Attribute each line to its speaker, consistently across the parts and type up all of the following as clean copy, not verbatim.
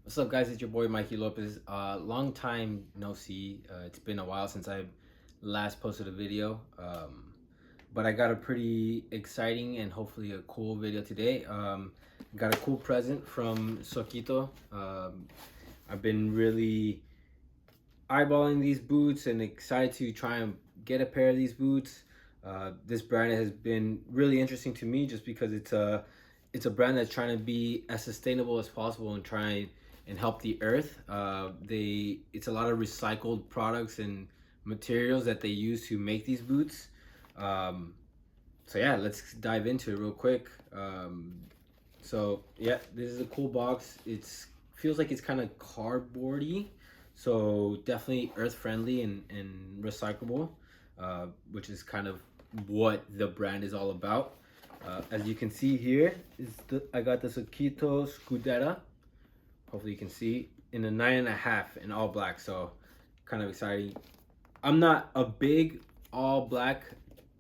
Speaker 1: What's up, guys? It's your boy Mikey Lopez. Long time no see. It's been a while since I last posted a video, but I got a pretty exciting and hopefully a cool video today. Got a cool present from Sokito. I've been really eyeballing these boots and excited to try and get a pair of these boots. This brand has been really interesting to me just because it's a brand that's trying to be as sustainable as possible and try and help the earth. It's a lot of recycled products and materials that they use to make these boots. Um, so yeah, let's dive into it real quick. So yeah, this is a cool box. It's feels like it's kind of cardboardy, so definitely earth friendly and recyclable, which is kind of what the brand is all about. As you can see here, I got the Sokito Scudetta. Hopefully you can see in a 9.5 in all black. So kind of exciting. I'm not a big all black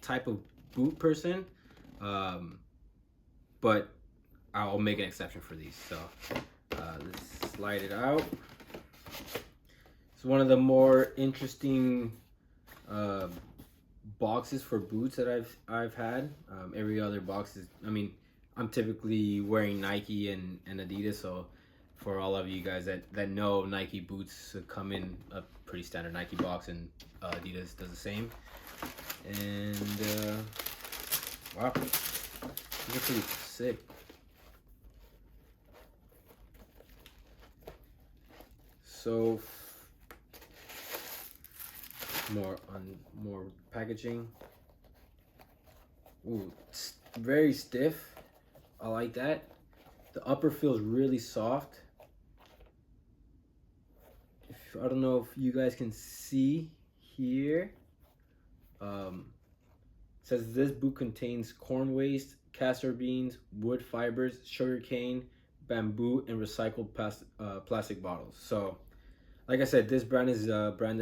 Speaker 1: type of boot person, um, but I'll make an exception for these. So let's slide it out. It's one of the more interesting uh, boxes for boots that I've had. Every other box is, I mean, I'm typically wearing Nike and Adidas, so for all of you guys that know, Nike boots come in a pretty standard Nike box, and Adidas does the same. And wow, these are pretty sick. So more packaging. Ooh, it's very stiff. I like that. The upper feels really soft. I don't know if you guys can see here. It says this boot contains corn waste, castor beans, wood fibers, sugar cane, bamboo, and recycled plastic bottles. So, like I said, this brand is a brand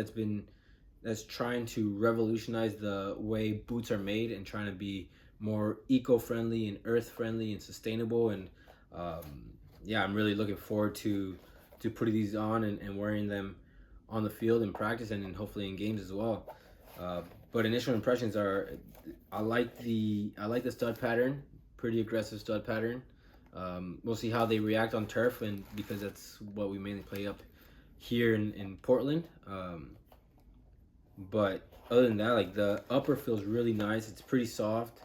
Speaker 1: that's trying to revolutionize the way boots are made and trying to be more eco-friendly and earth-friendly and sustainable. And yeah, I'm really looking forward to putting these on and wearing them on the field in practice and then hopefully in games as well. Uh, but initial impressions are, I like the stud pattern, pretty aggressive stud pattern. We'll see how they react on turf, and because that's what we mainly play up here in Portland. But other than that, like the upper feels really nice. It's pretty soft,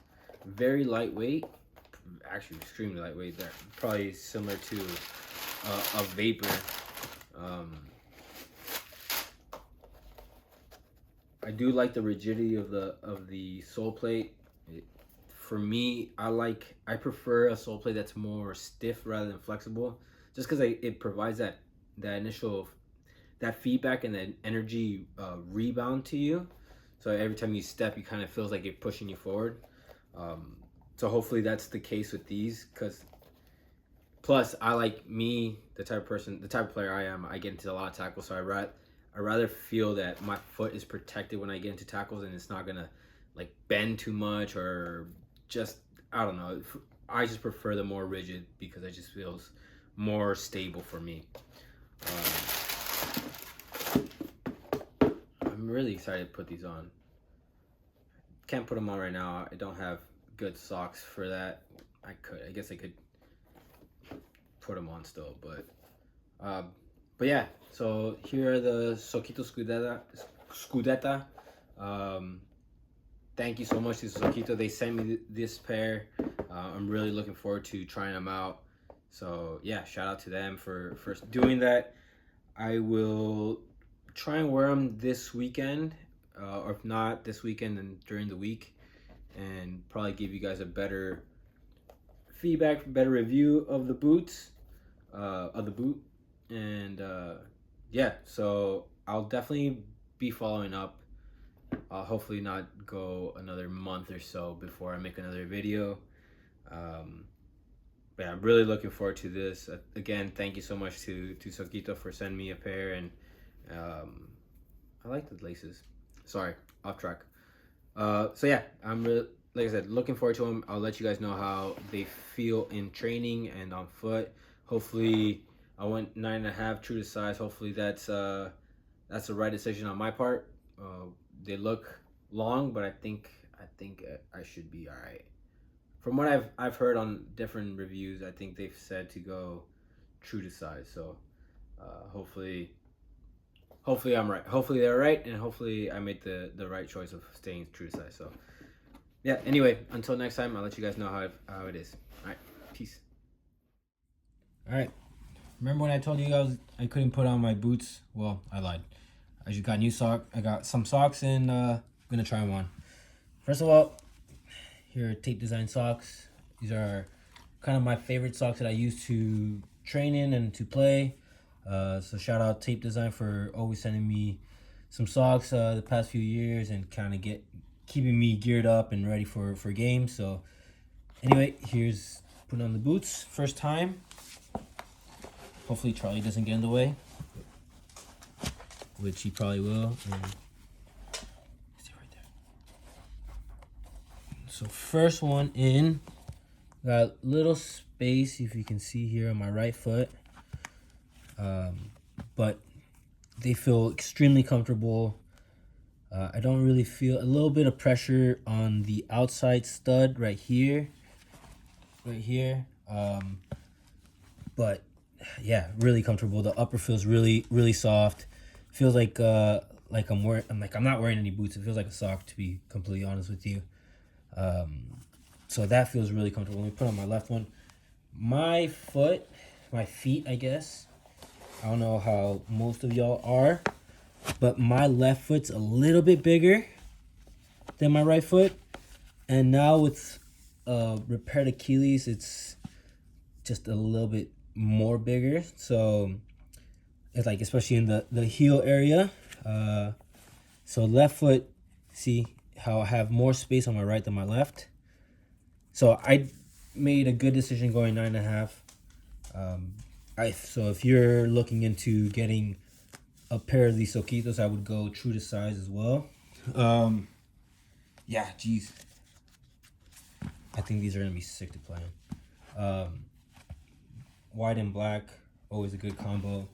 Speaker 1: very lightweight, actually extremely lightweight. There, probably similar to a vapor. Um, I do like the rigidity of the sole plate. For me, I prefer a sole plate that's more stiff rather than flexible, just because it provides that initial that feedback and that energy rebound to you. So every time you step, you kind of feels like it pushing you forward. Um, so hopefully that's the case with these, because plus I like me, the type of person, the type of player I am. I get into a lot of tackles, so I rather feel that my foot is protected when I get into tackles, and it's not gonna like bend too much or just, I don't know. I just prefer the more rigid because it just feels more stable for me. I'm really excited to put these on. Can't put them on right now. I don't have good socks for that. I guess I could put them on still, uh, but yeah. So here are the Sokito Scudetta. Um, Thank you so much to Sokito. They sent me this pair. I'm really looking forward to trying them out. So yeah, shout out to them for doing that. I will try and wear them this weekend, or if not this weekend, then during the week, and probably give you guys a better feedback, better review of the boots, of the boot, and yeah. So I'll definitely be following up. I'll hopefully not go another month or so before I make another video. Um, but yeah, I'm really looking forward to this. Again, thank you so much to Sokito for sending me a pair, and um, I like the laces. Sorry, off track. So yeah, I'm really, like I said, looking forward to them. I'll let you guys know how they feel in training and on foot. Hopefully, I went 9.5, true to size. Hopefully that's the right decision on my part. They look long, but I think I should be all right. From what I've heard on different reviews, I think they've said to go true to size. So hopefully I'm right. Hopefully they're right, and hopefully I made the right choice of staying true to size. So yeah. Anyway, until next time, I'll let you guys know how it is. All right. Peace. All right. Remember when I told you guys I couldn't put on my boots? Well, I lied. I just got new sock. I got some socks, and I'm gonna try them on. First of all, here are Tape Design socks. These are kind of my favorite socks that I use to train in and to play. So shout out Tape Design for always sending me some socks the past few years and kind of keeping me geared up and ready for games. So anyway, here's putting on the boots. First time. Hopefully Charlie doesn't get in the way, which he probably will. And see right there. So first one in, got little space if you can see here on my right foot, but they feel extremely comfortable. I don't really feel a little bit of pressure on the outside stud right here, but yeah, really comfortable. The upper feels really soft. Feels like I'm not wearing any boots. It feels like a sock, to be completely honest with you. So that feels really comfortable. Let me put on my left one. My feet, I guess. I don't know how most of y'all are, but my left foot's a little bit bigger than my right foot. And now with repaired Achilles, it's just a little bit more bigger. So it's like, especially in the heel area. So left foot, see how I have more space on my right than my left. So I made a good decision going 9.5. So if you're looking into getting a pair of these Sokitos, I would go true to size as well. Yeah, geez. I think these are gonna be sick to play in. White and black, always a good combo.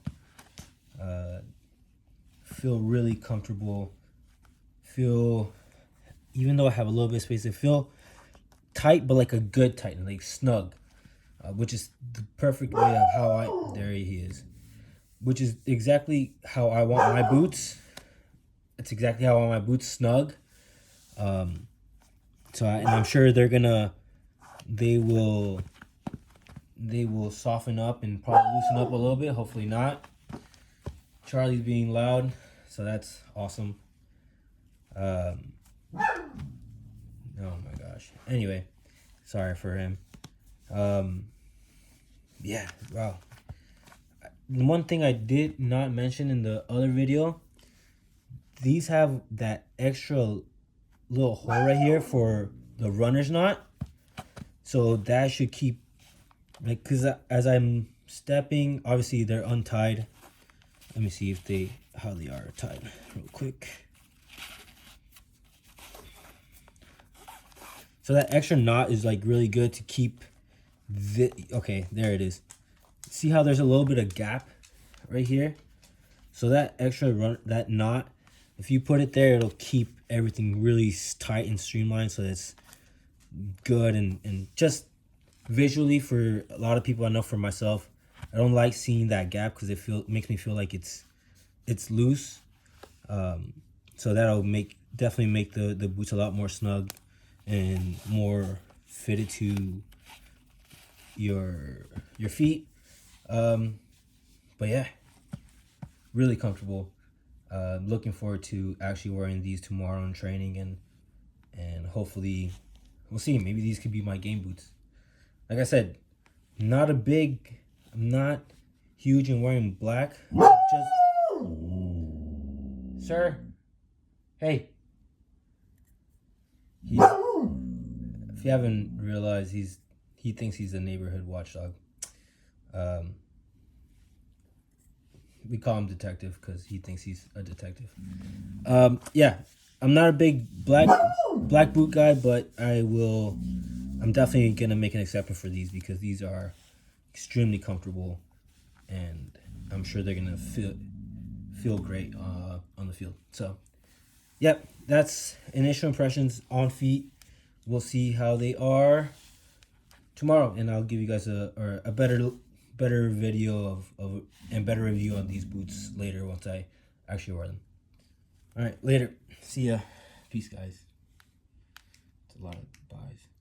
Speaker 1: Feel really comfortable. Even though I have a little bit of space, I feel tight, but like a good tight, like snug, which is the perfect way of how there he is, which is exactly how I want my boots. It's exactly how I want my boots, snug. And I'm sure they will soften up and probably loosen up a little bit. Hopefully not. Charlie's being loud, so that's awesome. Oh my gosh. Anyway, sorry for him. Yeah, wow. The one thing I did not mention in the other video, these have that extra little hole right here for the runner's knot. So that should keep, like, because as I'm stepping, obviously they're untied. Let me see how they are tied real quick. So that extra knot is like really good to keep okay, there it is. See how there's a little bit of gap right here? So that that knot, if you put it there, it'll keep everything really tight and streamlined, so it's good. And just visually, for a lot of people, I know for myself, I don't like seeing that gap because it makes me feel like it's loose. So that'll definitely make the boots a lot more snug and more fitted to your feet. But yeah, really comfortable. Looking forward to actually wearing these tomorrow in training, and hopefully we'll see. Maybe these could be my game boots. Like I said, I'm not huge in wearing black. Sir, hey. If you haven't realized, he thinks he's a neighborhood watchdog. We call him Detective because he thinks he's a detective. Yeah, I'm not a big black boot guy, but I'm definitely gonna make an exception for these because these are extremely comfortable and I'm sure they're gonna feel great on the field. So, yep, that's initial impressions on feet. We'll see how they are tomorrow, and I'll give you guys a better video of and better review on these boots later once I actually wear them. All right, later. See ya. Peace, guys. It's a lot of buys.